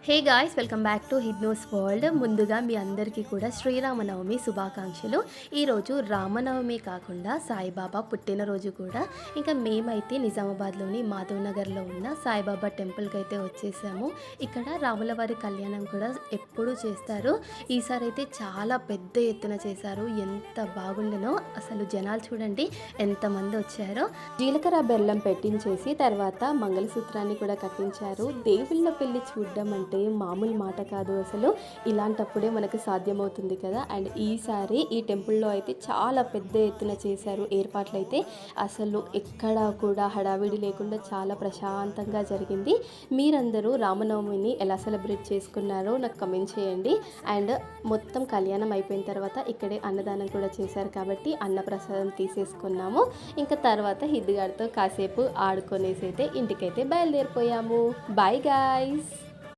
Hey guys, welcome back to హిడ్నోస్ world. ముందుగా మీ అందరికీ కూడా శ్రీరామనవమి శుభాకాంక్షలు. ఈరోజు రామనవమి కాకుండా సాయిబాబా పుట్టినరోజు కూడా. ఇంకా మేమైతే నిజామాబాద్లోని మాధవ్ నగర్లో ఉన్న సాయిబాబా టెంపుల్కి అయితే వచ్చేసాము. ఇక్కడ రాముల వారి కళ్యాణం కూడా ఎప్పుడూ చేస్తారు. ఈసారి అయితే చాలా పెద్ద ఎత్తున చేశారు. ఎంత బాగుండెనో అసలు. జనాలు చూడండి ఎంతమంది వచ్చారో. జీలకర్ర బెల్లం పెట్టించేసి తర్వాత మంగళసూత్రాన్ని కూడా కట్టించారు. దేవుళ్ళ పెళ్లి చూడడం అంటే మామూలు మాట కాదు అసలు. ఇలాంటప్పుడే మనకు సాధ్యమవుతుంది కదా. అండ్ ఈసారి ఈ టెంపుల్లో అయితే చాలా పెద్ద ఎత్తున చేశారు ఏర్పాట్లు అయితే. అసలు ఎక్కడా కూడా హడావిడి లేకుండా చాలా ప్రశాంతంగా జరిగింది. మీరందరూ రామనవమిని ఎలా సెలబ్రేట్ చేసుకున్నారో నాకు కమెంట్ చేయండి. అండ్ మొత్తం కళ్యాణం అయిపోయిన తర్వాత ఇక్కడే అన్నదానం కూడా చేశారు కాబట్టి అన్నప్రసాదం తీసేసుకున్నాము. ఇంకా తర్వాత హిద్దుగాడితో కాసేపు ఆడుకొనేసి అయితే ఇంటికైతే బయలుదేరిపోయాము. Bye guys.